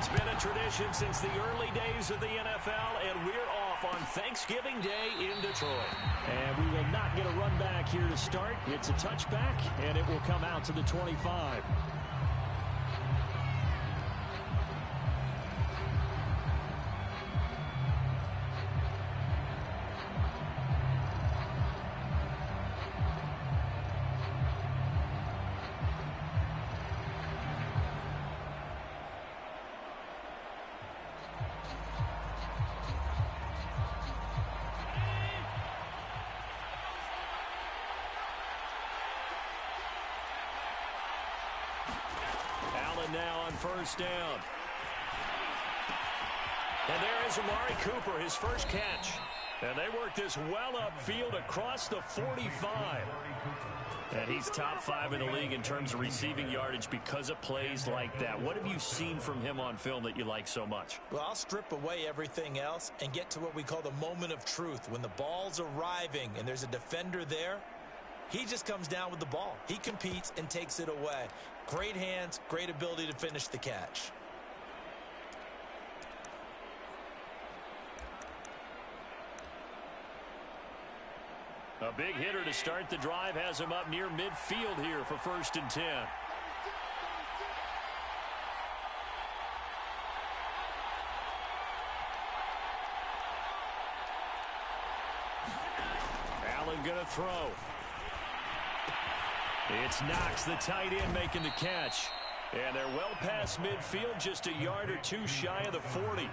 It's been a tradition since the early days of the NFL, and we're off on Thanksgiving Day in Detroit. And we will not get a run back here to start. It's a touchback, and it will come out to the 25. Now on first down. And there is Amari Cooper, his first catch. And they work this well upfield across the 45. And he's top 5 in the league in terms of receiving yardage because of plays like that. What have you seen from him on film that you like so much? Well, I'll strip away everything else and get to what we call the moment of truth. When the ball's arriving and there's a defender there, he just comes down with the ball. He competes and takes it away. Great hands, great ability to finish the catch. A big hitter to start the drive has him up near midfield here for 1st and 10. Allen gonna throw. It's Knox, the tight end, making the catch. And they're well past midfield, just a yard or two shy of the 40.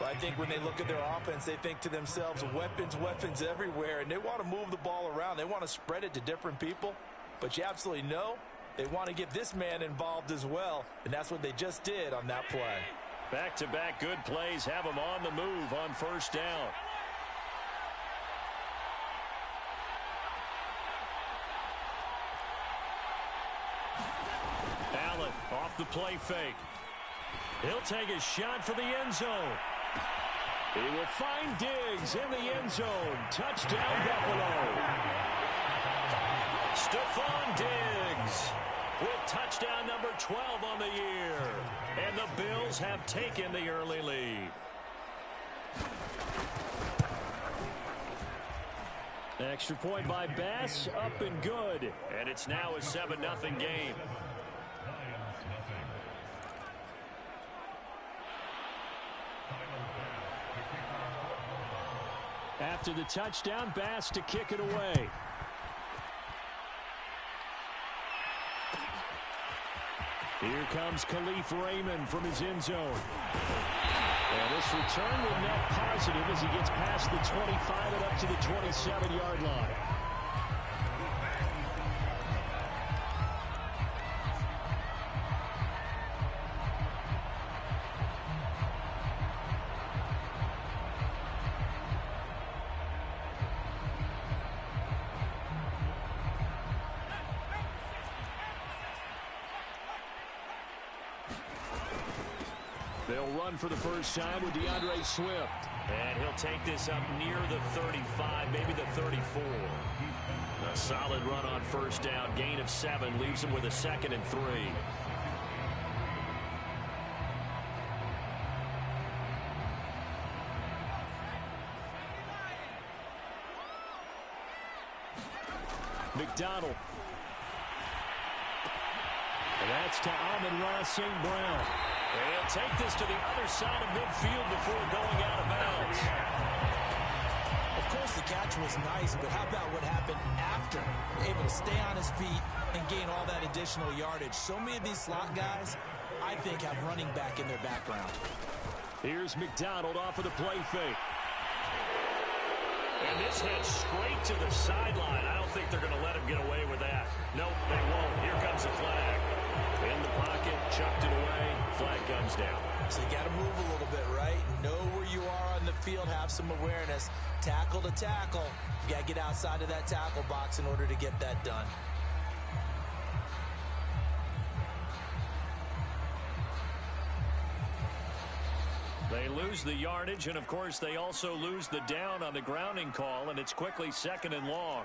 Well, I think when they look at their offense, they think to themselves, weapons, weapons everywhere, and they want to move the ball around. They want to spread it to different people. But you absolutely know they want to get this man involved as well, and that's what they just did on that play. Back-to-back good plays have them on the move on first down. Allen off the play fake. He'll take a shot for the end zone. He will find Diggs in the end zone. Touchdown, Buffalo. Stephon Diggs with touchdown number 12 on the year. And the Bills have taken the early lead. Extra point by Bass, up and good. And it's now a 7-0 game. After the touchdown, Bass to kick it away. Here comes Khalif Raymond from his end zone. And this return will net positive as he gets past the 25 and up to the 27-yard line. They'll run for the first time with DeAndre Swift. And he'll take this up near the 35, maybe the 34. A solid run on first down. Gain of 7 leaves him with a 2nd and 3. McDonald. And that's to Amon-Ra St. Brown. And he'll take this to the other side of midfield before going out of bounds. Of course, the catch was nice, but how about what happened after? Able to stay on his feet and gain all that additional yardage. So many of these slot guys, I think, have running back in their background. Here's McDonald off of the play fake. And this heads straight to the sideline. I don't think they're going to let him get away with that. Nope, they won't. Here comes the flag. In the pocket, chucked it away. Flag comes down. So you got to move a little bit, right? Know where you are on the field. Have some awareness. Tackle to tackle. You got to get outside of that tackle box in order to get that done. They lose the yardage, and of course they also lose the down on the grounding call, and it's quickly 2nd and long.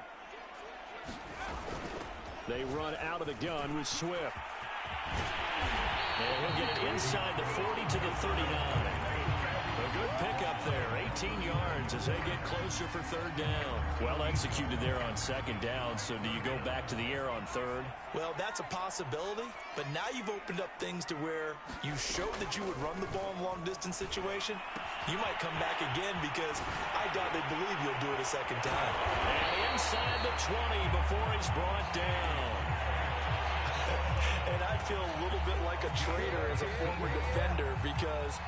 They run out of the gun with Swift. And he'll get it inside the 40 to the 39. A good pickup there, 18 yards as they get closer for third down. Well executed there on second down, so do you go back to the air on third? Well, that's a possibility, but now you've opened up things to where you showed that you would run the ball in a long-distance situation. You might come back again because I doubt they believe you'll do it a second time. And inside the 20 before he's brought down. And I feel a little bit like a traitor as a former defender because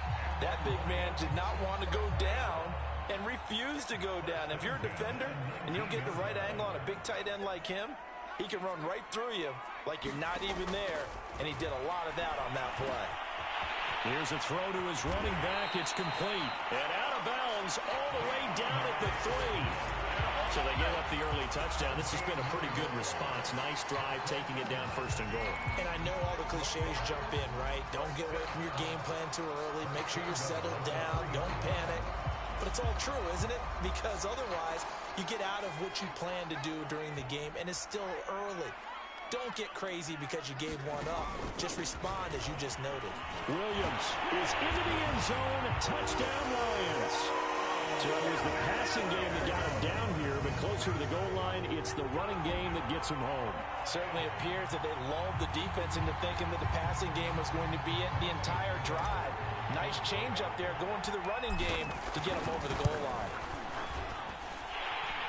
that big man did not want to go down and refused to go down. If you're a defender and you don't get the right angle on a big tight end like him, he can run right through you like you're not even there, and he did a lot of that on that play. Here's a throw to his running back. It's complete. And out of bounds all the way down at the 3. So they give up the early touchdown. This has been a pretty good response. Nice drive, taking it down first and goal. And I know all the cliches jump in, right? Don't get away from your game plan too early. Make sure you're settled down. Don't panic. But it's all true, isn't it? Because otherwise, you get out of what you plan to do during the game, and it's still early. Don't get crazy because you gave one up. Just respond as you just noted. Williams is into the end zone. Touchdown, Lions. So it was the passing game that got him down here, but closer to the goal line, it's the running game that gets him home. Certainly appears that they lulled the defense into thinking that the passing game was going to be it the entire drive. Nice change up there going to the running game to get him over the goal line.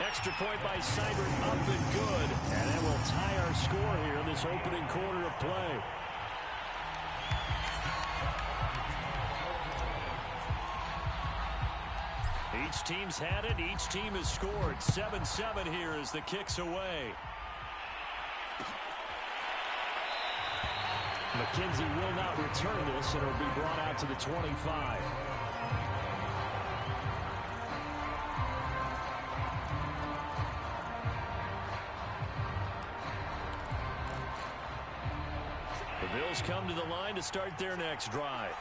Extra point by Seibert, up and good. And that will tie our score here in this opening quarter of play. Each team's had it. Each team has scored. 7-7 here as the kick's away. McKenzie will not return this, and it'll be brought out to the 25. The Bills come to the line to start their next drive.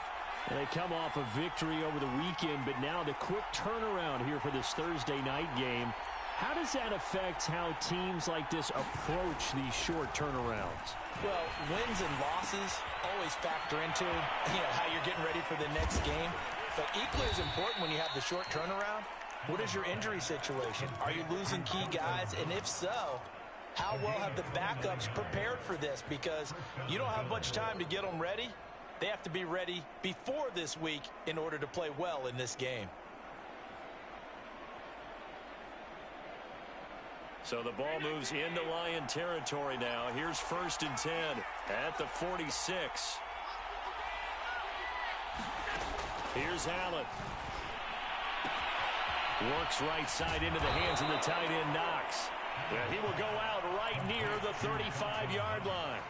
They come off a victory over the weekend, but now the quick turnaround here for this Thursday night game. How does that affect how teams like this approach these short turnarounds? Well, wins and losses always factor into how you're getting ready for the next game. But equally as important when you have the short turnaround, what is your injury situation? Are you losing key guys? And if so, how well have the backups prepared for this? Because you don't have much time to get them ready. They have to be ready before this week in order to play well in this game. So the ball moves into Lion territory now. Here's 1st and 10 at the 46. Here's Allen. Works right side into the hands of the tight end, Knox. Yeah, he will go out right near the 35-yard line.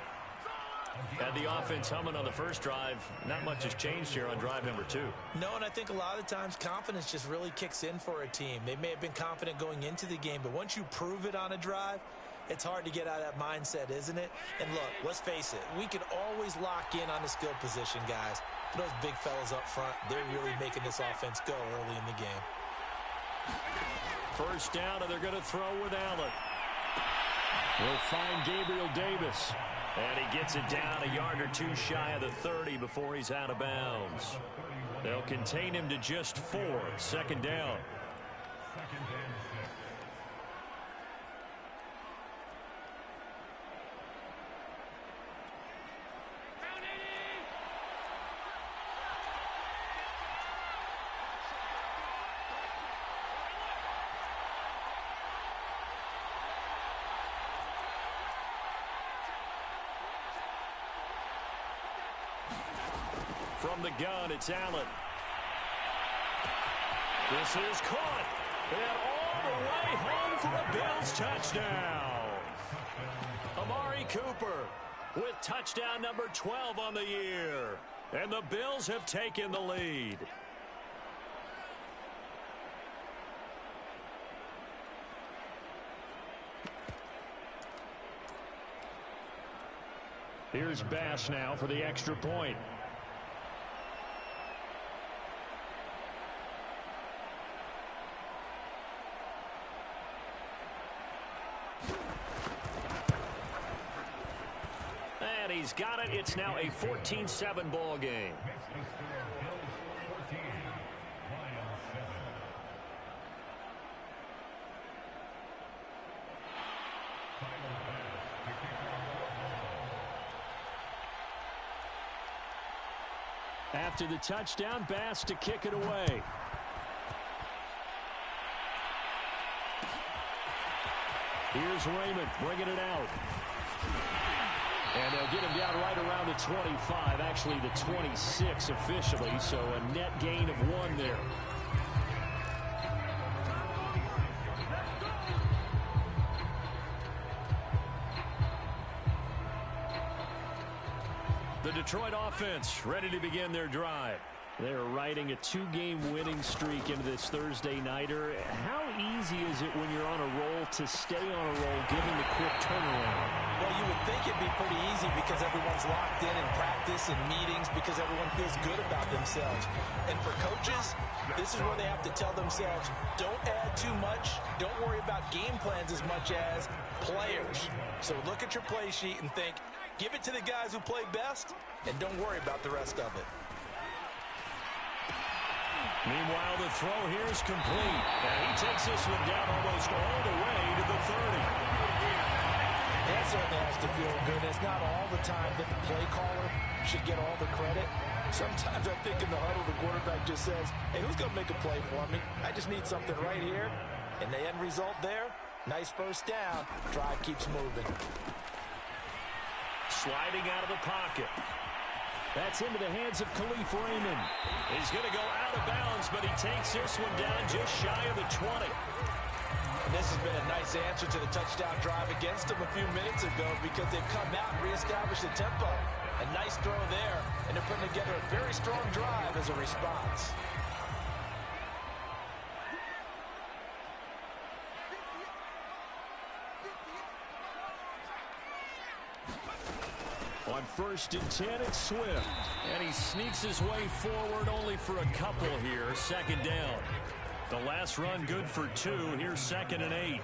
Had the offense humming on the first drive. Not much has changed here on drive number 2. No, and I think a lot of times confidence just really kicks in for a team. They may have been confident going into the game, but once you prove it on a drive, it's hard to get out of that mindset, isn't it? And look, let's face it, we can always lock in on the skill position, guys. But those big fellas up front, they're really making this offense go early in the game. First down, and they're going to throw with Allen. We'll find Gabriel Davis. And he gets it down a yard or two shy of the 30 before he's out of bounds. They'll contain him to just 4. Second down. From the gun, it's Allen. This is caught. And all the way home for a Bills touchdown. Amari Cooper with touchdown number 12 on the year. And the Bills have taken the lead. Here's Bass now for the extra point. He's got it. It's now a 14-7 ball game. After the touchdown, Bass to kick it away. Here's Raymond bringing it out. And they'll get him down right around the 25, actually the 26 officially, so a net gain of 1 there. The Detroit offense ready to begin their drive. They're riding a 2-game winning streak into this Thursday nighter. How easy is it when you're on a roll to stay on a roll given the quick turnaround? Well, you would think it'd be pretty easy because everyone's locked in practice and meetings because everyone feels good about themselves. And for coaches, this is where they have to tell themselves, don't add too much. Don't worry about game plans as much as players. So look at your play sheet and think, give it to the guys who play best, and don't worry about the rest of it. Meanwhile, the throw here is complete. And he takes this one down almost all the way to the 30. That certainly has to feel good. It's not all the time that the play caller should get all the credit. Sometimes I think in the huddle, the quarterback just says, hey, who's going to make a play for me? I just need something right here. And the end result there, nice first down. Drive keeps moving. Sliding out of the pocket. That's into the hands of Khalif Raymond. He's going to go out of bounds, but he takes this one down just shy of the 20. And this has been a nice answer to the touchdown drive against them a few minutes ago because they've come out and reestablished the tempo. A nice throw there, and they're putting together a very strong drive as a response. On 1st and 10, it's Swift. And he sneaks his way forward only for a couple here. 2nd down. The last run good for 2. Here's 2nd and 8.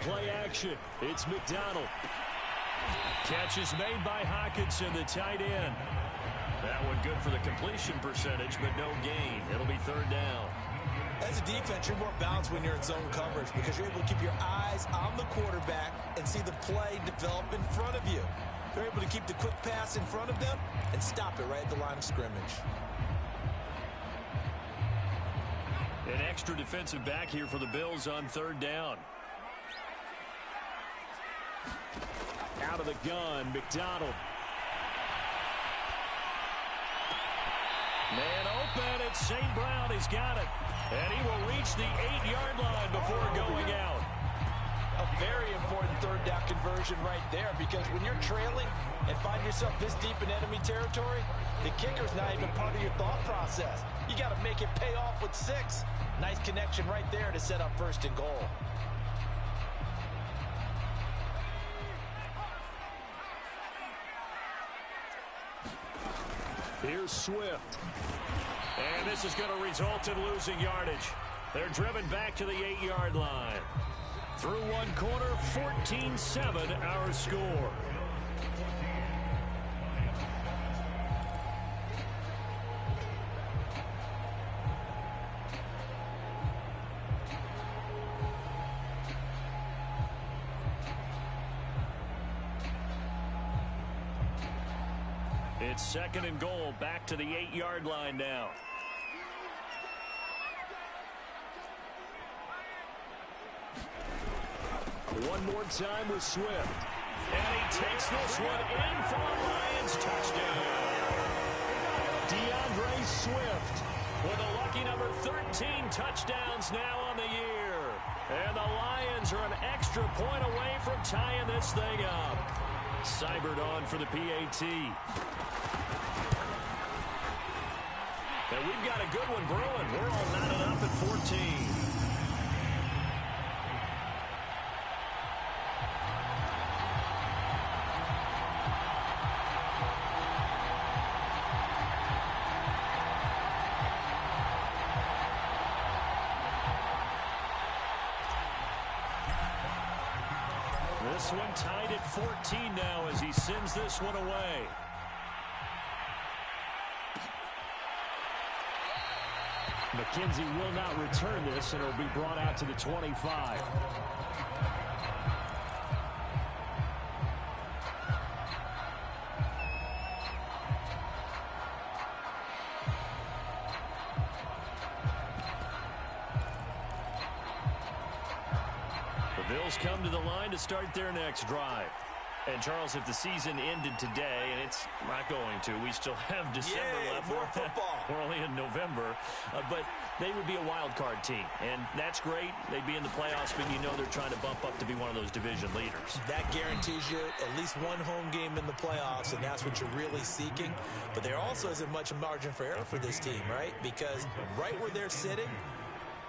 Play action. It's McDonald. Catch is made by Hockenson, the tight end. That one good for the completion percentage, but no gain. It'll be 3rd down. As a defense, you're more balanced when you're in zone coverage because you're able to keep your eyes on the quarterback and see the play develop in front of you. You're able to keep the quick pass in front of them and stop it right at the line of scrimmage. An extra defensive back here for the Bills on 3rd down. Out of the gun, McDonald. Man open, it's St. Brown. He's got it. And he will reach the 8-yard line before going out. A very important 3rd down conversion right there because when you're trailing and find yourself this deep in enemy territory, the kicker's not even part of your thought process. You got to make it pay off with 6. Nice connection right there to set up 1st and goal. Here's Swift. And this is going to result in losing yardage. They're driven back to the 8-yard line. Through one quarter, 14-7 our score. It's 2nd and goal, back to the 8-yard line now. One more time with Swift. And he takes this one in for a Lions touchdown. DeAndre Swift with a lucky number 13 touchdowns now on the year. And the Lions are an extra point away from tying this thing up. Seibert on for the PAT. And we've got a good one brewing. We're all knotted up at 14. This this one tied at 14 now as he sends this one away. McKenzie will not return this, and it'll be brought out to the 25. The Bills come to the line to start their next drive. And, Charles, if the season ended today, and it's not going to, we still have December left. More football. We're only in November. But they would be a wild card team. And that's great. They'd be in the playoffs, but you know they're trying to bump up to be one of those division leaders. That guarantees you at least one home game in the playoffs, and that's what you're really seeking. But there also isn't much margin for error for this team, right? Because right where they're sitting,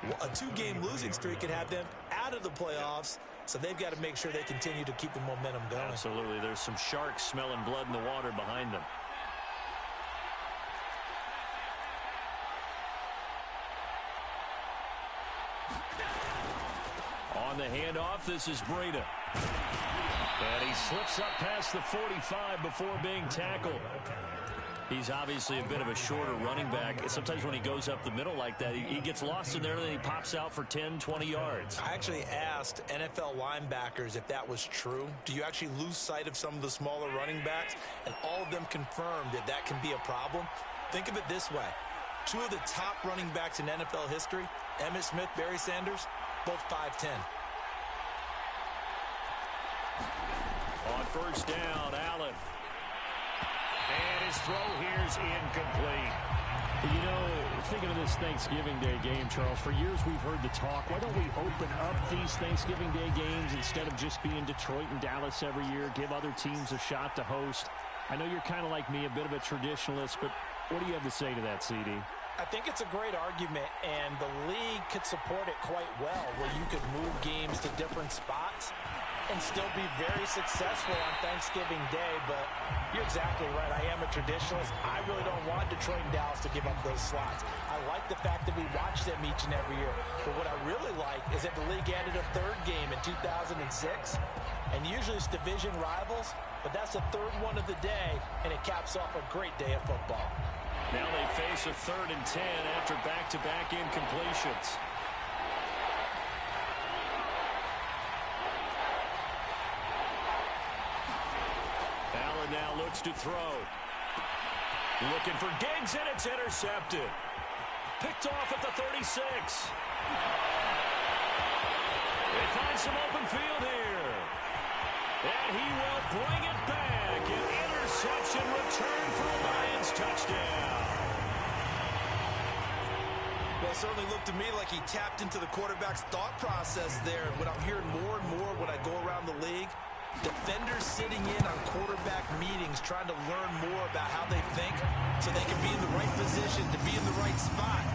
a 2-game losing streak could have them out of the playoffs. So they've got to make sure they continue to keep the momentum going. Absolutely. There's some sharks smelling blood in the water behind them. On the handoff, this is Breida. And he slips up past the 45 before being tackled. He's obviously a bit of a shorter running back. Sometimes when he goes up the middle like that, he gets lost in there, and then he pops out for 10, 20 yards. I actually asked NFL linebackers if that was true. Do you actually lose sight of some of the smaller running backs? And all of them confirmed that that can be a problem. Think of it this way. 2 of the top running backs in NFL history, Emmitt Smith, Barry Sanders, both 5'10". On first down, Allen. And his throw here's incomplete. You know, thinking of this Thanksgiving Day game, Charles, for years we've heard the talk, why don't we open up these Thanksgiving Day games instead of just being Detroit and Dallas every year, give other teams a shot to host? I know you're kind of like me, a bit of a traditionalist, but what do you have to say to that, CD? I think it's a great argument, and the league could support it quite well, where you could move games to different spots and still be very successful on Thanksgiving Day. But you're exactly right. I am a traditionalist. I really don't want Detroit and Dallas to give up those slots. I like the fact that we watch them each and every year. But what I really like is that the league added a 3rd game in 2006. And usually it's division rivals, but that's the 3rd one of the day, and it caps off a great day of football. Now they face a 3rd and 10 after back-to-back incompletions. Allen now looks to throw. Looking for Diggs, and it's intercepted. Picked off at the 36. They find some open field here. And he will bring it back. An interception return for a Lions touchdown. Well, it certainly looked to me like he tapped into the quarterback's thought process there. And what I'm hearing more and more when I go around the league, defenders sitting in on quarterback meetings trying to learn more about how they think so they can be in the right position to be in the right spot,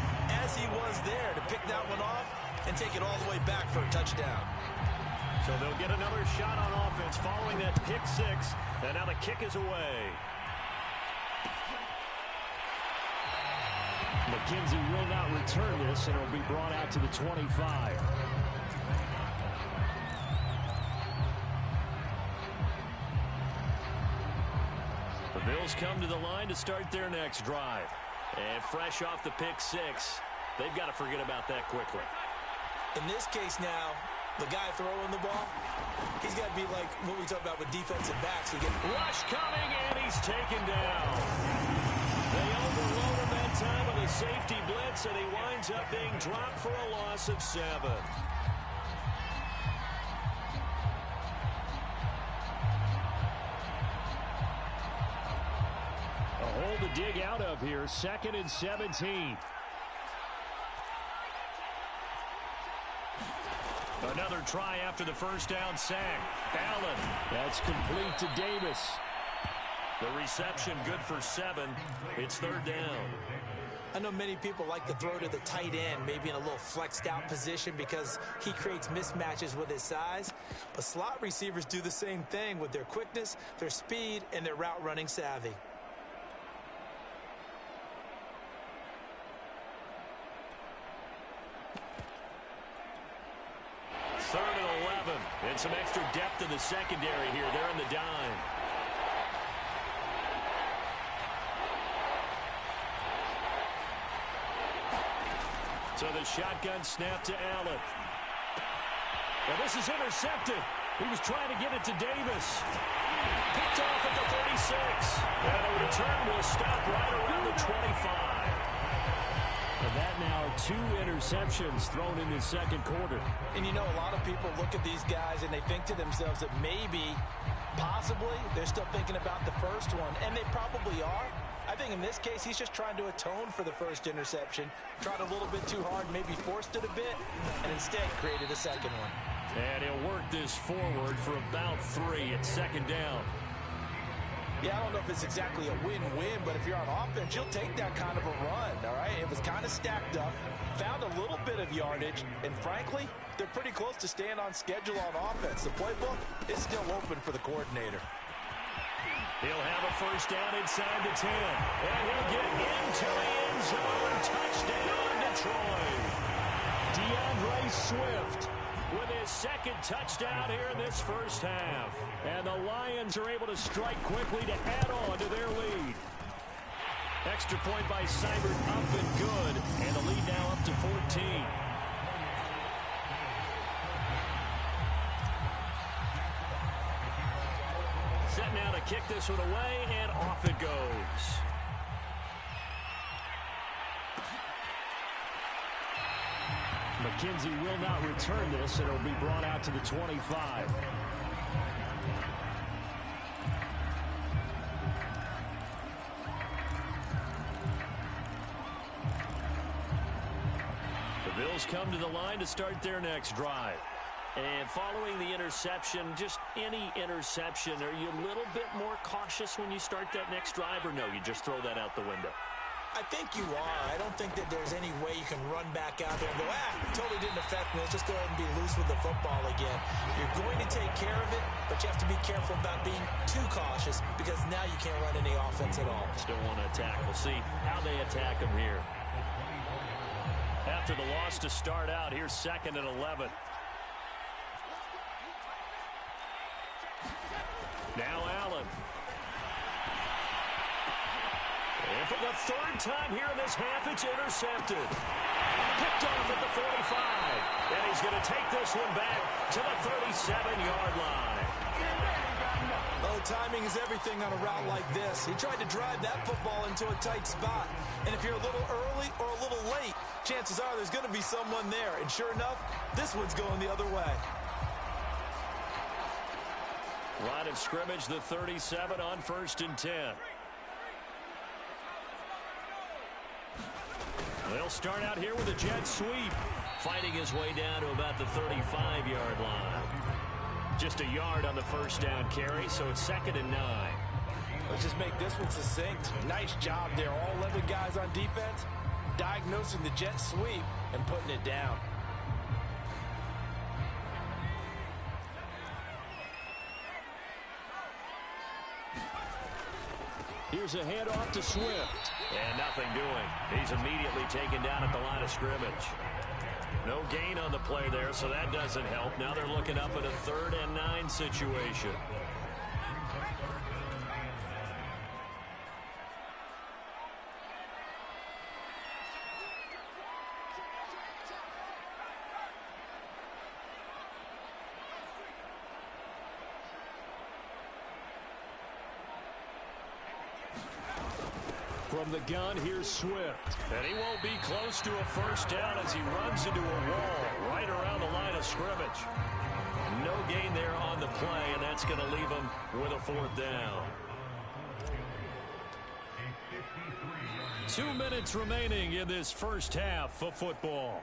as he was there to pick that one off and take it all the way back for a touchdown. So they'll get another shot on offense following that pick 6, and now the kick is away. McKenzie will not return this, and it'll be brought out to the 25. The Bills come to the line to start their next drive. And fresh off the pick 6, they've got to forget about that quickly. In this case now, the guy throwing the ball, he's got to be like what we talk about with defensive backs. Rush coming, and he's taken down. They overload him that time with a safety blitz, and he winds up being dropped for a loss of 7. A hole to dig out of here, 2nd and 17. Another try after the first down sack. Allen. That's complete to Davis. The reception good for 7. It's 3rd down. I know many people like to throw to the tight end, maybe in a little flexed out position because he creates mismatches with his size. But slot receivers do the same thing with their quickness, their speed, and their route running savvy. It's some extra depth in the secondary here. They're in the dime. So the shotgun snap to Allen. And this is intercepted. He was trying to get it to Davis. Picked off at the 36. And a return will stop right around the 25. And that now 2 interceptions thrown in the second quarter. And you know, a lot of people look at these guys and they think to themselves that maybe, possibly, they're still thinking about the first one. And they probably are. I think in this case, he's just trying to atone for the first interception. Tried a little bit too hard, maybe forced it a bit, and instead created a second one. And he'll work this forward for about 3 at second down. Yeah, I don't know if it's exactly a win-win, but if you're on offense, you'll take that kind of a run, all right? It was kind of stacked up, found a little bit of yardage, and frankly, they're pretty close to staying on schedule on offense. The playbook is still open for the coordinator. He'll have a first down inside the 10. And he'll get into the end zone. Touchdown, Detroit. DeAndre Swift with his second touchdown here in this first half. And the Lions are able to strike quickly to add on to their lead. Extra point by Seibert up and good. And the lead now up to 14. Set now to kick this one away, and off it goes. McKenzie will not return this, and it'll be brought out to the 25. The Bills come to the line to start their next drive. And following the interception, just any interception, are you a little bit more cautious when you start that next drive, or no, you just throw that out the window? I think you are. I don't think that there's any way you can run back out there and go, totally didn't affect me. Let's just go ahead and be loose with the football again. You're going to take care of it, but you have to be careful about being too cautious because now you can't run any offense at all. Still want to attack. We'll see how they attack them here. After the loss to start out, here's 2nd and 11. Now Allen. And for the 3rd time here in this half, it's intercepted. Picked off at the 45. And he's going to take this one back to the 37-yard line. Oh, timing is everything on a route like this. He tried to drive that football into a tight spot. And if you're a little early or a little late, chances are there's going to be someone there. And sure enough, this one's going the other way. Line of scrimmage, the 37 on 1st and 10. They'll start out here with a jet sweep. Fighting his way down to about the 35-yard line. Just a yard on the first down carry, so it's 2nd and 9. Let's just make this one succinct. Nice job there. All 11 guys on defense diagnosing the jet sweep and putting it down. Here's a handoff to Swift. And nothing doing. He's immediately taken down at the line of scrimmage. No gain on the play there, so that doesn't help. Now they're looking up at a 3rd and 9 situation. From the gun, here's Swift. And he won't be close to a first down as he runs into a wall right around the line of scrimmage. No gain there on the play, and that's going to leave him with a 4th down. 2 minutes remaining in this first half of football.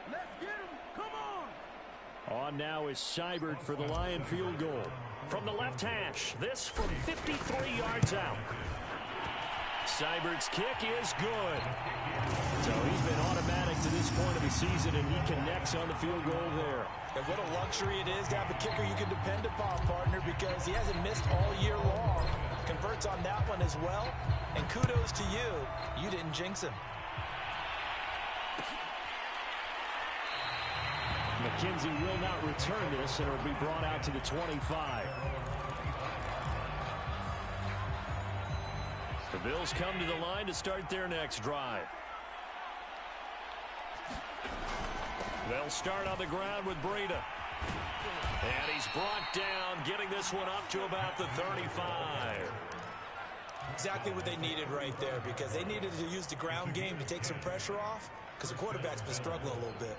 Let's get him. Come on. On now is Seibert for the Lion field goal. From the left hash, this from 53 yards out. Seibert's kick is good. So he's been automatic to this point of the season, and he connects on the field goal there. And what a luxury it is to have a kicker you can depend upon, partner, because he hasn't missed all year long. Converts on that one as well. And kudos to you. You didn't jinx him. McKenzie will not return this, and it'll be brought out to the 25. The Bills come to the line to start their next drive. They'll start on the ground with Breida. And he's brought down, getting this one up to about the 35. Exactly what they needed right there, because they needed to use the ground game to take some pressure off, because the quarterback's been struggling a little bit.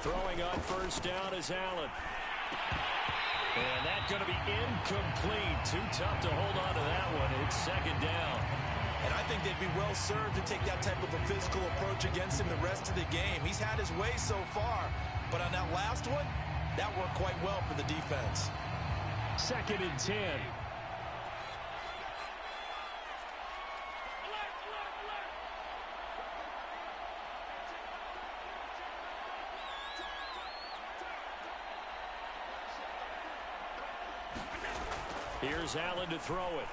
Throwing on first down is Allen. And that's going to be incomplete. Too tough to hold on to that one. It's second down. And I think they'd be well served to take that type of a physical approach against him the rest of the game. He's had his way so far, but on that last one, that worked quite well for the defense. 2nd and 10. Here's Allen to throw it.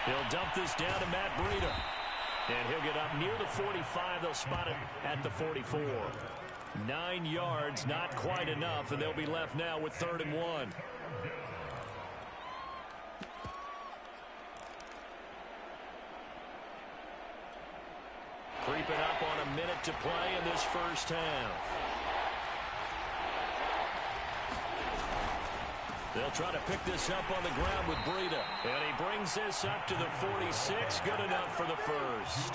He'll dump this down to Matt Breida. And he'll get up near the 45. They'll spot it at the 44. 9 yards, not quite enough, and they'll be left now with 3rd and 1. Creeping up on a minute to play in this first half. They'll try to pick this up on the ground with Breida. And he brings this up to the 46. Good enough for the first.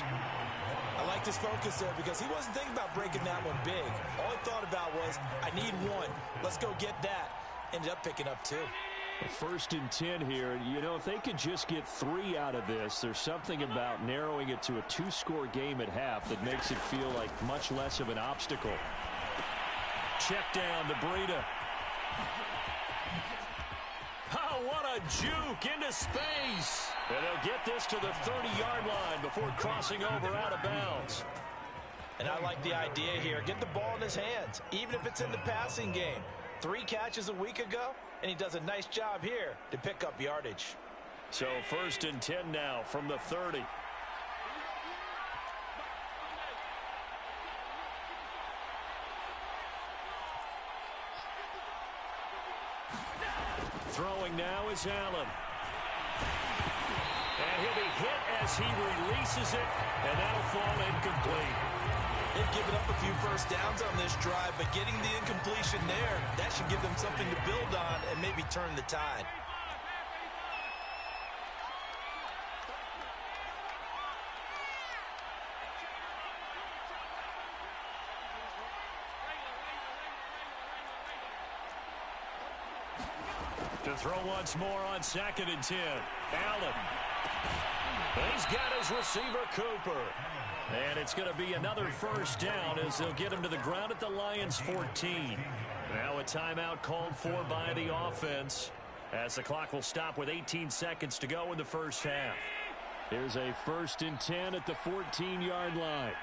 I like his focus there because he wasn't thinking about breaking that one big. All he thought about was, I need one. Let's go get that. Ended up picking up 2. 1st and 10 here. You know, if they could just get 3 out of this, there's something about narrowing it to a 2-score game at half that makes it feel like much less of an obstacle. Check down to Breida. Oh, what a juke into space. And they'll get this to the 30-yard line before crossing over out of bounds. And I like the idea here. Get the ball in his hands, even if it's in the passing game. 3 catches a week ago, and he does a nice job here to pick up yardage. So 1st and 10 now from the 30. Throwing now is Allen. And he'll be hit as he releases it, and that'll fall incomplete. They've given up a few first downs on this drive, but getting the incompletion there, that should give them something to build on and maybe turn the tide. To throw once more on 2nd and 10. Allen. He's got his receiver, Cooper. And it's going to be another first down as they'll get him to the ground at the Lions' 14. Now a timeout called for by the offense as the clock will stop with 18 seconds to go in the first half. Here's a 1st and 10 at the 14-yard line.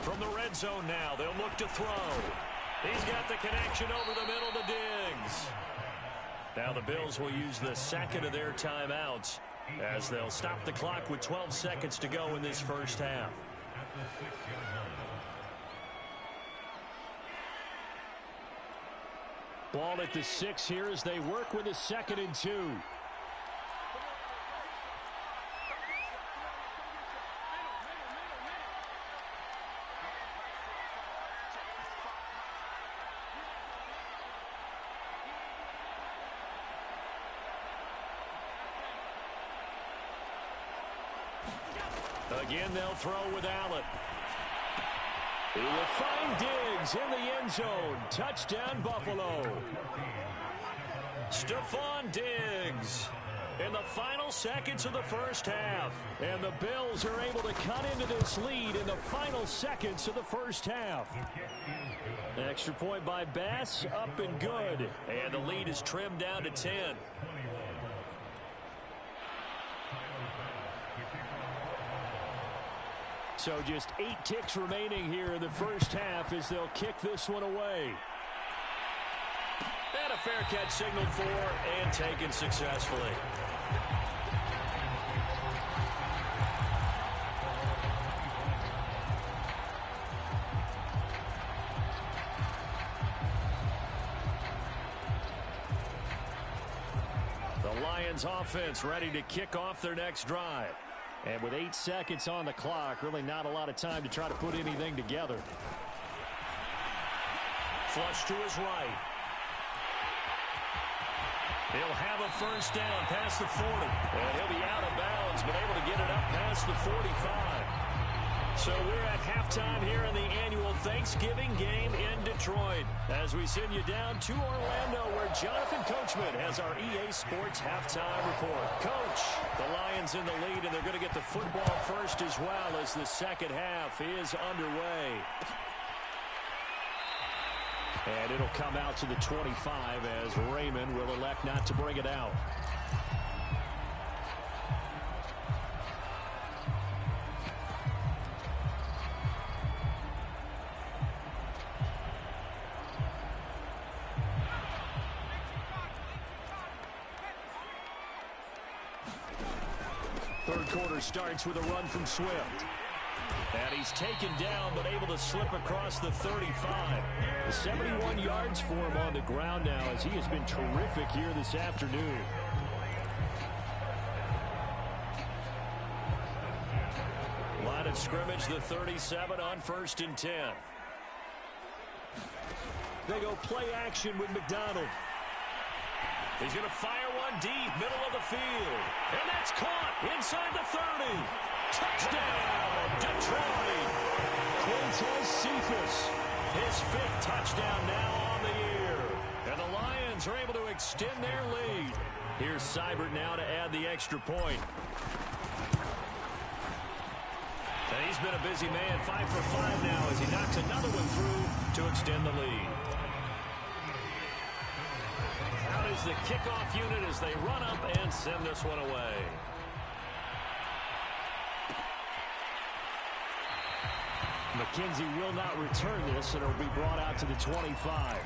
From the red zone now, they'll look to throw. He's got the connection over the middle to Diggs. Now the Bills will use the 2nd of their timeouts as they'll stop the clock with 12 seconds to go in this first half. Ball at the 6 here as they work with a 2nd and 2. Again, they'll throw with Allen. He will find Diggs in the end zone. Touchdown, Buffalo. Stephon Diggs. in the final seconds of the first half. And the Bills are able to cut into this lead in the final seconds of the first half. Extra point by Bass, up and good. And the lead is trimmed down to 10. So just 8 ticks remaining here in the first half as they'll kick this one away. And a fair catch signaled for and taken successfully. The Lions offense ready to kick off their next drive. And with 8 seconds on the clock, really not a lot of time to try to put anything together. Flush to his right. He'll have a first down past the 40. And he'll be out of bounds, but able to get it up past the 45. So we're at halftime here in the annual Thanksgiving game in Detroit. As we send you down to Orlando, where Jonathan Coachman has our EA Sports halftime report. Coach, the Lions in the lead, and they're going to get the football first as well as the second half is underway. And it'll come out to the 25 as Raymond will elect not to bring it out. Third quarter starts with a run from Swift. And he's taken down, but able to slip across the 35. 71 yards for him on the ground now, as he has been terrific here this afternoon. Line of scrimmage, the 37 on 1st and 10. They go play action with McDonald. He's going to fire one deep, middle of the field. And that's caught inside the 30. Touchdown, Detroit. Quintez Cephus, his 5th touchdown now on the year. And the Lions are able to extend their lead. Here's Seibert now to add the extra point. And he's been a busy man, 5 for 5 now as he knocks another one through to extend the lead. Out is the kickoff unit as they run up and send this one away. McKenzie will not return this, and it'll be brought out to the 25.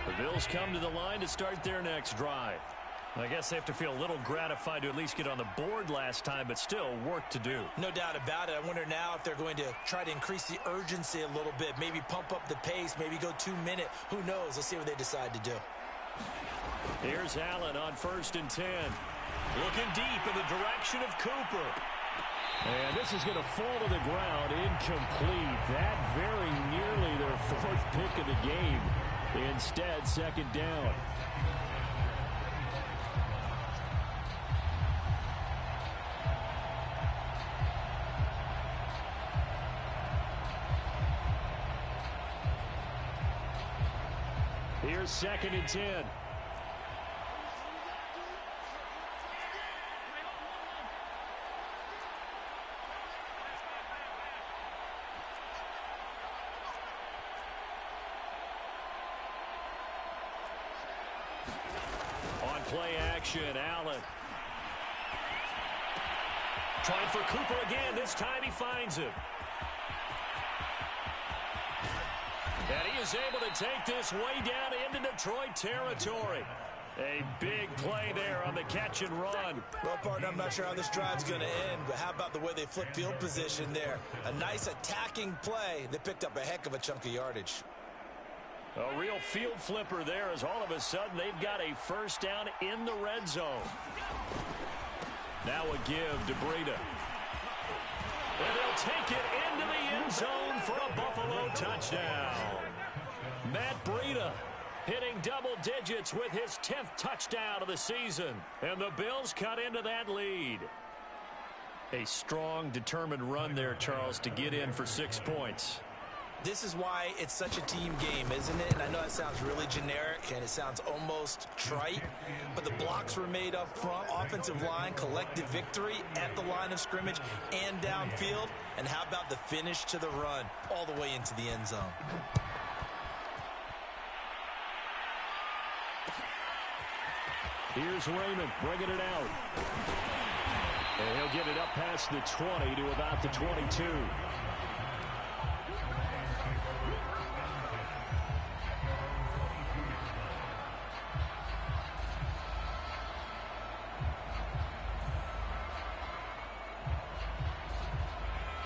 The Bills come to the line to start their next drive. I guess they have to feel a little gratified to at least get on the board last time, but still work to do. No doubt about it. I wonder now if they're going to try to increase the urgency a little bit, maybe pump up the pace, maybe go 2-minute. Who knows? Let's see what they decide to do. Here's Allen on 1st and 10. Looking deep in the direction of Cooper. And this is going to fall to the ground, incomplete. That very nearly their 4th pick of the game. Instead, 2nd down. Here's 2nd and 10. On play action, Allen. Trying for Cooper again. This time he finds him. And he is able to take this way down into Detroit territory. A big play there on the catch and run. Well, partner, I'm not sure how this drive's going to end, but how about the way they flip field position there? A nice attacking play. They picked up a heck of a chunk of yardage. A real field flipper there as all of a sudden they've got a first down in the red zone. Now a give to Breida. And they'll take it into the end zone for a Buffalo touchdown. Matt Breida hitting double digits with his 10th touchdown of the season. And the Bills cut into that lead. A strong, determined run there, Charles, to get in for 6 points. This is why it's such a team game, isn't it? And I know that sounds really generic and it sounds almost trite, but the blocks were made up front, offensive line, collective victory at the line of scrimmage and downfield. And how about the finish to the run all the way into the end zone? Here's Raymond bringing it out. And he'll get it up past the 20 to about the 22.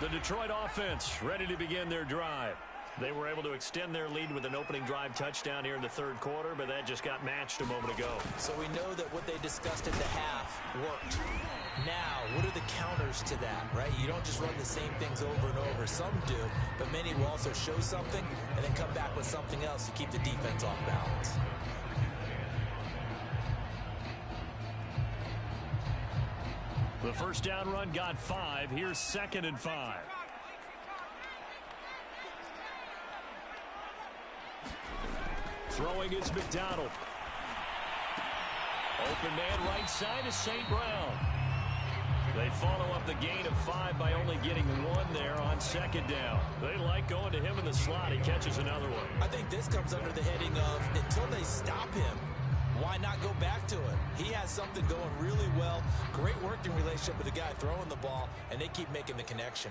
The Detroit offense ready to begin their drive. They were able to extend their lead with an opening drive touchdown here in the third quarter, but that just got matched a moment ago. So we know that what they discussed at the half worked. Now, what are the counters to that, right? You don't just run the same things over and over. Some do, but many will also show something and then come back with something else to keep the defense off balance. The first down run got 5. Here's 2nd and 5. Throwing is McDonald. Open man right side is St. Brown. They follow up the gain of 5 by only getting 1 there on 2nd down. They like going to him in the slot. He catches another one. I think this comes under the heading of until they stop him, why not go back to it? He has something going really well. Great working relationship with the guy throwing the ball, and they keep making the connection.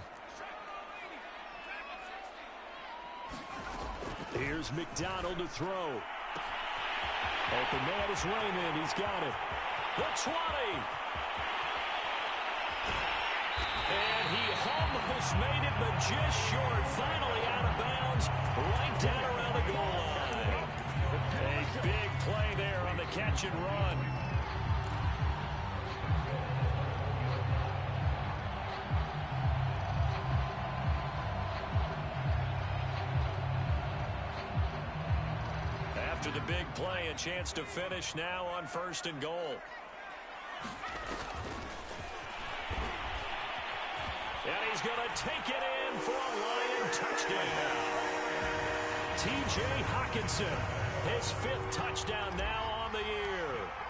Here's McDonald to throw. Open man is Raymond. He's got it. The 20. And he almost made it, but just short. Finally out of bounds, right down around the goal line. A big play there on the catch and run. After the big play, a chance to finish now on 1st and goal. And he's going to take it in for a Lion touchdown. T.J. Hockenson, his 5th touchdown now on the year.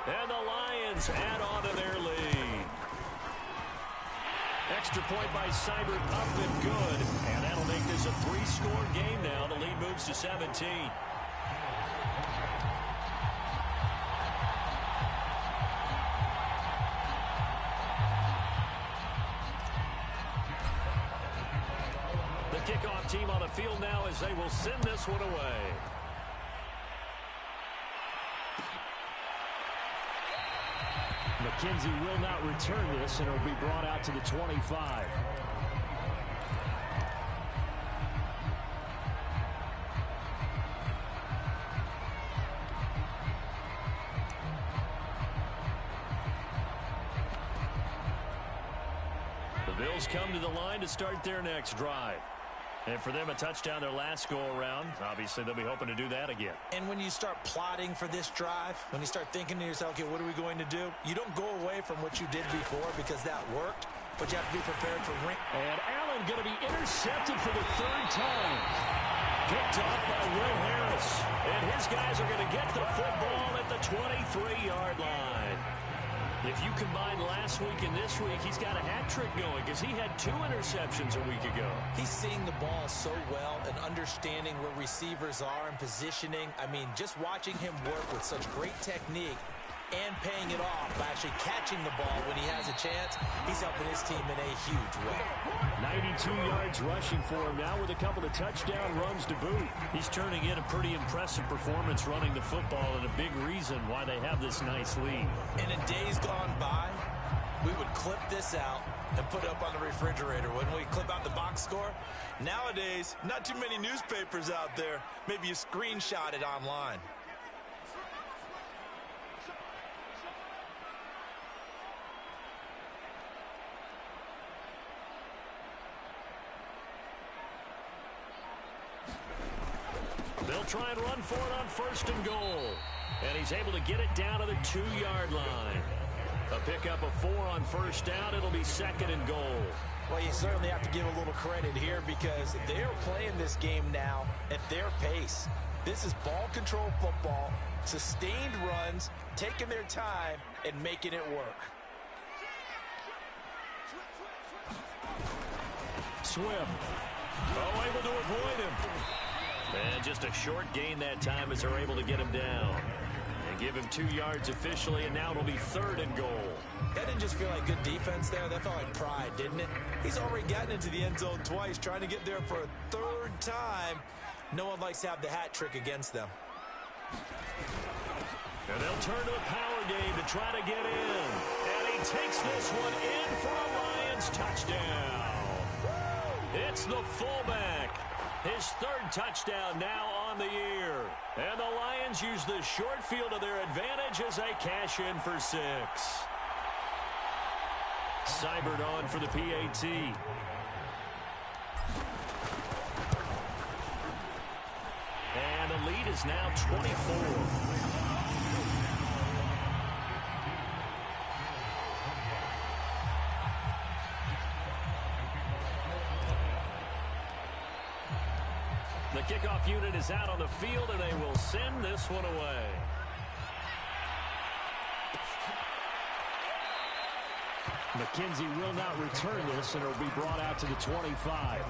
And the Lions add on to their lead. Extra point by Seibert up and good. And that'll make this a 3-score game now. The lead moves to 17. Kickoff team on the field now as they will send this one away. McKenzie will not return this, and it'll be brought out to the 25. The Bills come to the line to start their next drive. And for them, a touchdown their last go-around. Obviously, they'll be hoping to do that again. And when you start plotting for this drive, when you start thinking to yourself, okay, what are we going to do? You don't go away from what you did before because that worked, but you have to be prepared for ring. And Allen going to be intercepted for the 3rd time. Picked off by Will Harris. And his guys are going to get the football at the 23-yard line. If you combine last week and this week, he's got a hat trick going because he had 2 interceptions a week ago. He's seeing the ball so well and understanding where receivers are and positioning. I mean, just watching him work with such great technique and paying it off by actually catching the ball when he has a chance, he's helping his team in a huge way. 92 yards rushing for him now with a couple of touchdown runs to boot. He's turning in a pretty impressive performance running the football and a big reason why they have this nice lead. And in days gone by, we would clip this out and put it up on the refrigerator. When we clip out the box score, nowadays, not too many newspapers out there. Maybe you screenshot it online. They'll try and run for it on 1st and goal. And he's able to get it down to the 2-yard line. A pickup of 4 on first down. It'll be 2nd and goal. Well, you certainly have to give a little credit here because they're playing this game now at their pace. This is ball control football, sustained runs, taking their time, and making it work. Swift. Oh, able to avoid him. And just a short gain that time as they're able to get him down. And give him 2 yards officially, and now it'll be 3rd and goal. That didn't just feel like good defense there. That felt like pride, didn't it? He's already gotten into the end zone twice, trying to get there for a 3rd time. No one likes to have the hat trick against them. And they'll turn to the power game to try to get in. And he takes this one in for a Lions touchdown. It's the fullback. His 3rd touchdown now on the year. And the Lions use the short field to their advantage as they cash in for 6. Seibert on for the PAT. And the lead is now 24. The kickoff unit is out on the field, and they will send this one away. McKenzie will not return this, and it'll be brought out to the 25.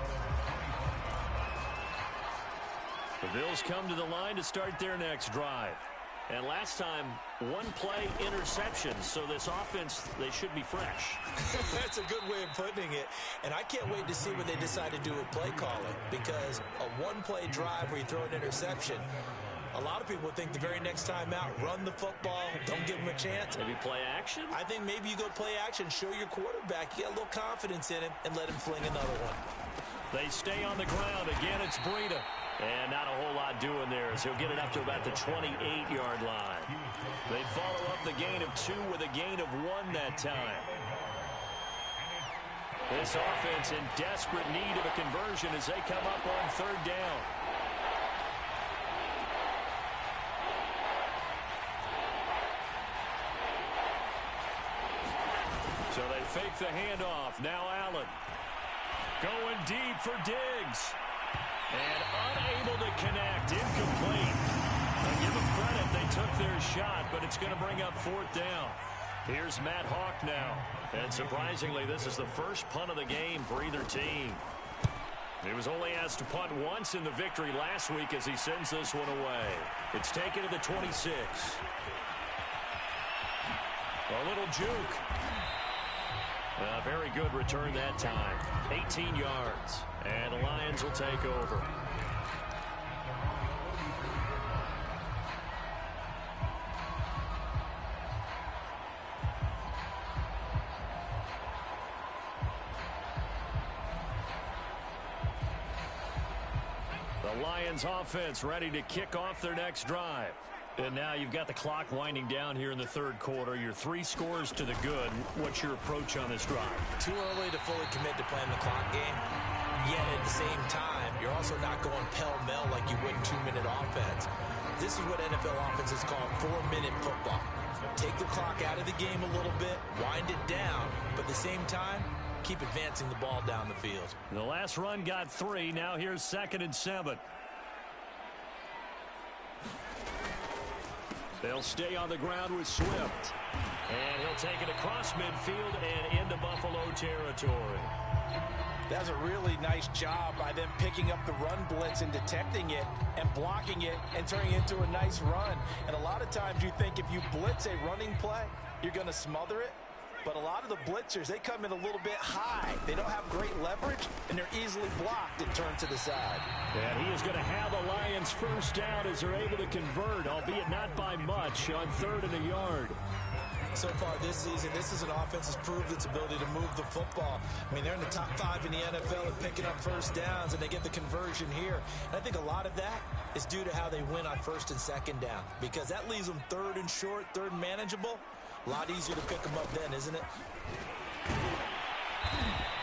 The Bills come to the line to start their next drive. And last time, 1-play interception. So this offense, they should be fresh. That's a good way of putting it. And I can't wait to see what they decide to do with play calling. Because a 1-play drive where you throw an interception, a lot of people think the very next time out, run the football, don't give them a chance. Maybe play action? I think maybe you go play action, show your quarterback, get a little confidence in him, and let him fling another one. They stay on the ground. Again, it's Breida. And not a whole lot doing there as he'll get it up to about the 28-yard line. They follow up the gain of 2 with a gain of 1 that time. This offense in desperate need of a conversion as they come up on 3rd down. So they fake the handoff. Now Allen going deep for Diggs. And unable to connect, incomplete. I give them credit, they took their shot, but it's going to bring up 4th down. Here's Matt Hawk now. And surprisingly, this is the first punt of the game for either team. He was only asked to punt once in the victory last week as he sends this one away. It's taken to the 26. A little juke. A very good return that time. 18 yards. And the Lions will take over. The Lions offense ready to kick off their next drive. And now you've got the clock winding down here in the 3rd quarter. Your 3 scores to the good. What's your approach on this drive? Too early to fully commit to playing the clock game. Yet at the same time, you're also not going pell-mell like you would in 2-minute offense. This is what NFL offenses call 4-minute football. Take the clock out of the game a little bit, wind it down, but at the same time, keep advancing the ball down the field. The last run got 3. Now here's 2nd and 7. They'll stay on the ground with Swift. And he'll take it across midfield and into Buffalo territory. That was a really nice job by them picking up the run blitz and detecting it and blocking it and turning it into a nice run. And a lot of times you think if you blitz a running play, you're going to smother it. But a lot of the blitzers, they come in a little bit high. They don't have great leverage, and they're easily blocked and turned to the side. And he is going to have the Lions first down as they're able to convert, albeit not by much, on 3rd and a yard. So far this season, this is an offense that's proved its ability to move the football. I mean, they're in the top 5 in the NFL at picking up first downs, and they get the conversion here. And I think a lot of that is due to how they win on 1st and 2nd down, because that leaves them 3rd and short, 3rd and manageable. A lot easier to pick them up then, isn't it?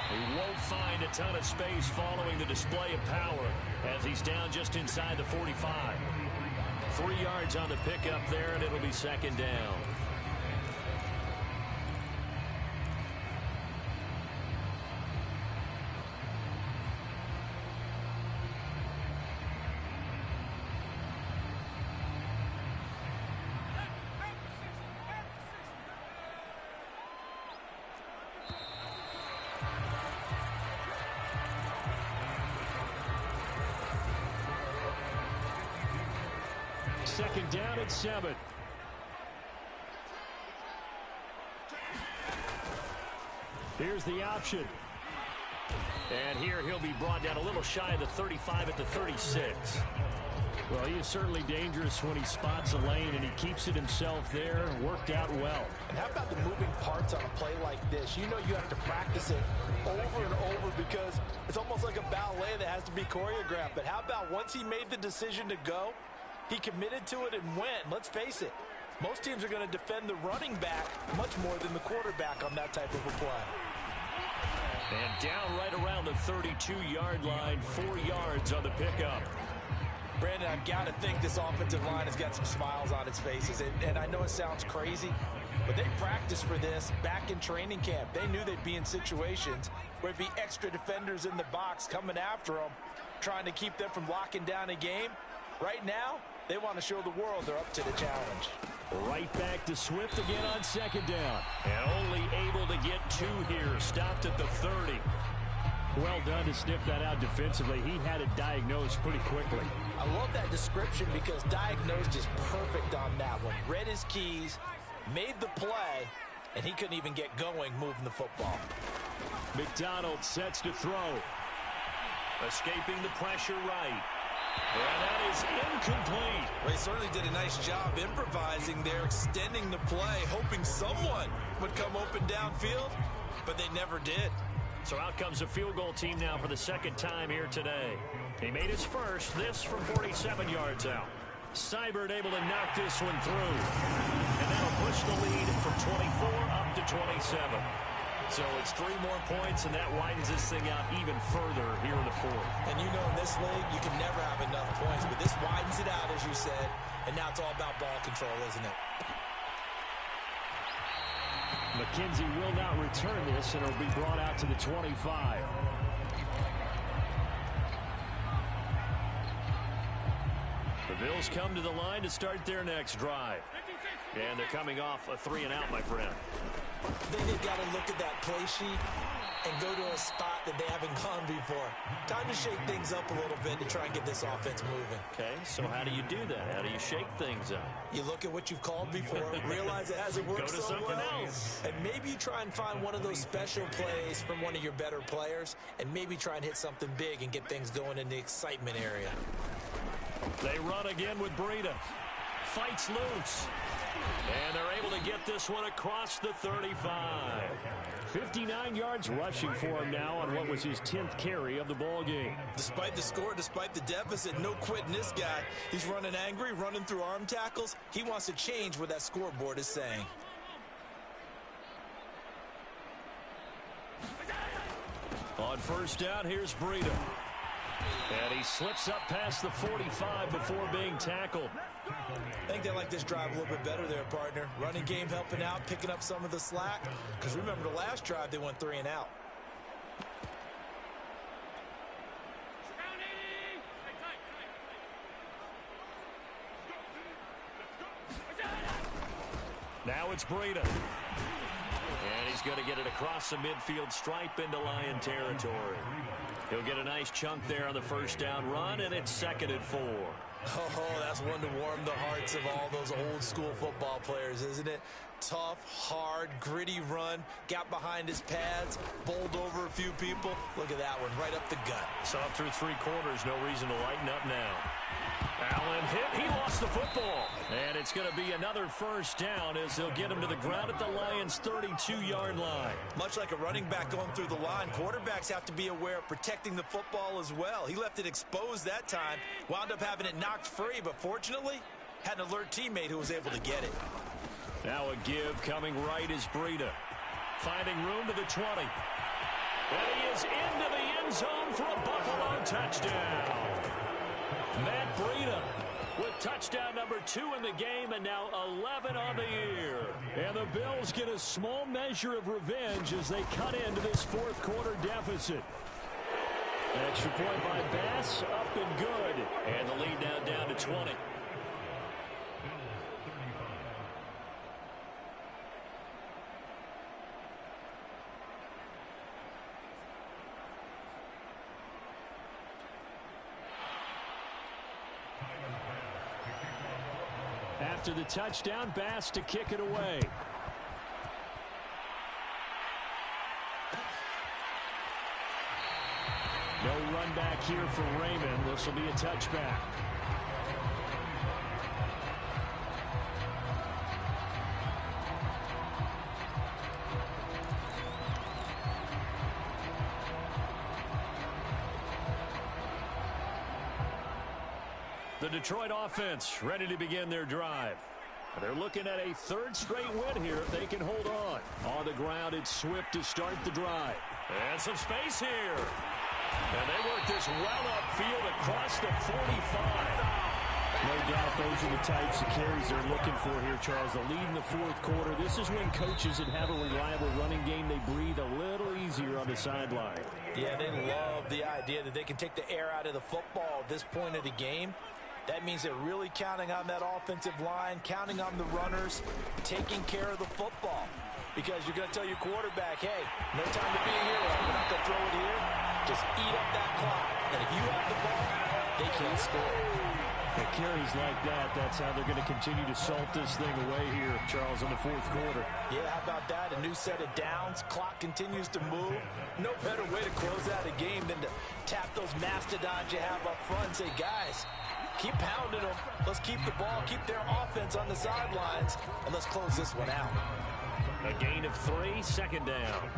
He won't find a ton of space following the display of power as he's down just inside the 45. 3 yards on the pickup there, and it'll be 2nd down. second down and 7. Here's the option. And here he'll be brought down a little shy of the 35 at the 36. Well, he is certainly dangerous when he spots a lane, and he keeps it himself there. Worked out well. And how about the moving parts on a play like this? You know you have to practice it over and over because it's almost like a ballet that has to be choreographed. But how about once he made the decision to go, he committed to it and went. Let's face it, most teams are going to defend the running back much more than the quarterback on that type of a play. And down right around the 32-yard line, 4 yards on the pickup. Brandon, I've got to think this offensive line has got some smiles on its faces. And I know it sounds crazy, but they practiced for this back in training camp. They knew they'd be in situations where it'd be extra defenders in the box coming after them, trying to keep them from locking down a game. Right now, they want to show the world they're up to the challenge. Right back to Swift again on second down. And only able to get 2 here. Stopped at the 30. Well done to sniff that out defensively. He had it diagnosed pretty quickly. I love that description because diagnosed is perfect on that one. Read his keys, made the play, and he couldn't even get going moving the football. McDonald sets to throw. Escaping the pressure right. And that is incomplete. Well, he certainly did a nice job improvising there, extending the play, hoping someone would come open downfield, but they never did. So out comes a field goal team now for the second time here today. He made his first, this from 47 yards out. Seibert able to knock this one through. And that'll push the lead from 24 up to 27. So it's 3 more points, and that widens this thing out even further here in the 4th. And you know in this league, you can never have enough points, but this widens it out, as you said, and now it's all about ball control, isn't it? McKenzie will not return this, and it'll be brought out to the 25. The Bills come to the line to start their next drive. And they're coming off a 3-and-out, my friend. I think they've got to look at that play sheet and go to a spot that they haven't gone before. Time to shake things up a little bit to try and get this offense moving. Okay, so how do you do that? How do you shake things up? You look at what you've called before, realize it hasn't worked Go to so something well, else. and maybe you try and find one of those special plays from one of your better players, and maybe try and hit something big and get things going in the excitement area. They run again with Breida. Fights loose. And they're able to get this one across the 35. 59 yards rushing for him now on what was his 10th carry of the ball game. Despite the score, despite the deficit, no quitting this guy. He's running angry, running through arm tackles. He wants to change what that scoreboard is saying. On first down, here's Breida. And he slips up past the 45 before being tackled. I think they like this drive a little bit better there, partner. Running game helping out, picking up some of the slack. Because remember the last drive, they went 3-and-out. Now it's Breida. And he's going to get it across the midfield stripe into Lion territory. He'll get a nice chunk there on the first down run, and it's 2nd and 4. Oh, that's one to warm the hearts of all those old school football players, isn't it? Tough, hard, gritty run, got behind his pads, bowled over a few people. Look at that one, right up the gut. So up through 3 quarters, no reason to lighten up now. Allen hit, he lost the football. And it's going to be another first down as they'll get him to the ground at the Lions' 32-yard line. Much like a running back going through the line, quarterbacks have to be aware of protecting the football as well. He left it exposed that time, wound up having it knocked free, but fortunately, had an alert teammate who was able to get it. Now a give coming right is Breida. Finding room to the 20. And he is into the end zone for a Buffalo touchdown. Matt Breida with touchdown number 2 in the game, and now 11 on the year. And the Bills get a small measure of revenge as they cut into this 4th quarter deficit. Extra point by Bass, up and good. And the lead now down to 20. after the touchdown. Bass to kick it away. No run back here for Raymond. This will be a touchback. The Detroit offense ready to begin their drive. They're looking at a third straight win here if they can hold on. On the ground, it's Swift to start the drive. And some space here. And they work this well upfield across the 45. No doubt those are the types of carries they're looking for here, Charles. The lead in the fourth quarter. This is when coaches that have a reliable running game, they breathe a little easier on the sideline. Yeah, they love the idea that they can take the air out of the football at this point of the game. That means they're really counting on that offensive line, counting on the runners, taking care of the football. Because you're going to tell your quarterback, hey, no time to be a hero. We're not going to throw it here. Just eat up that clock. And if you have the ball, they can't score. The carries like that, that's how they're going to continue to salt this thing away here, Charles, in the fourth quarter. Yeah, how about that? A new set of downs. Clock continues to move. No better way to close out a game than to tap those mastodons you have up front and say, guys, keep pounding them. Let's keep the ball, keep their offense on the sidelines, and let's close this one out. A gain of 3, second down.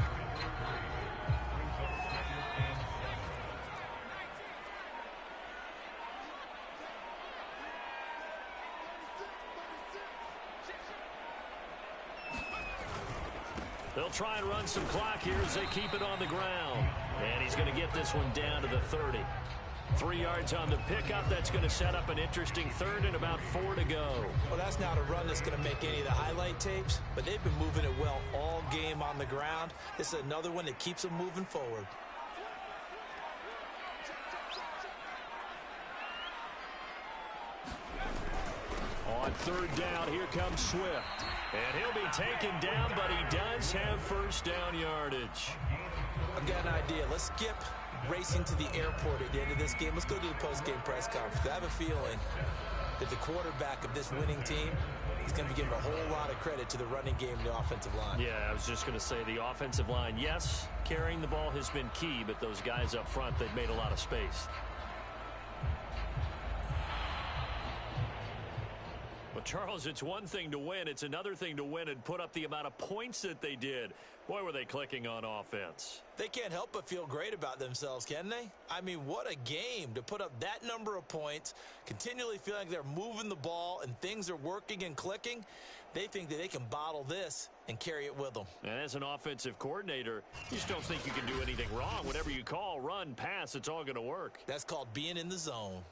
They'll try and run some clock here as they keep it on the ground. And he's going to get this one down to the 30. 3 yards on the pickup. That's going to set up an interesting third and about 4 to go. Well, that's not a run that's going to make any of the highlight tapes, but they've been moving it well all game on the ground. This is another one that keeps them moving forward. On third down, here comes Swift. And he'll be taken down, but he does have first down yardage. I've got an idea. Let's skip racing to the airport at the end of this game. Let's go to the post-game press conference. I have a feeling that the quarterback of this winning team is going to be giving a whole lot of credit to the running game and the offensive line. Yeah, I was just going to say the offensive line, yes, carrying the ball has been key, but those guys up front, they've made a lot of space. Well, Charles, it's one thing to win. It's another thing to win and put up the amount of points that they did. Boy, were they clicking on offense. They can't help but feel great about themselves, can they? I mean, what a game to put up that number of points, continually feeling like they're moving the ball and things are working and clicking. They think that they can bottle this and carry it with them. And as an offensive coordinator, you just don't think you can do anything wrong. Whatever you call, run, pass, it's all going to work. That's called being in the zone.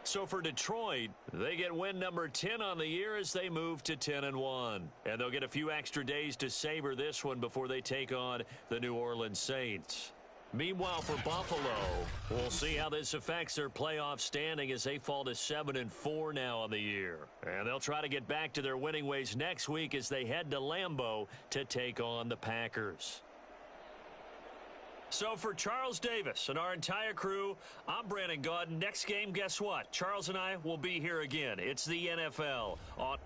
So for Detroit, they get win number 10 on the year as they move to 10-1. And they'll get a few extra days to savor this one before they take on the New Orleans Saints. Meanwhile, for Buffalo, we'll see how this affects their playoff standing as they fall to 7-4 now on the year. And they'll try to get back to their winning ways next week as they head to Lambeau to take on the Packers. So for Charles Davis and our entire crew, I'm Brandon Gaudin. Next game, guess what? Charles and I will be here again. It's the NFL on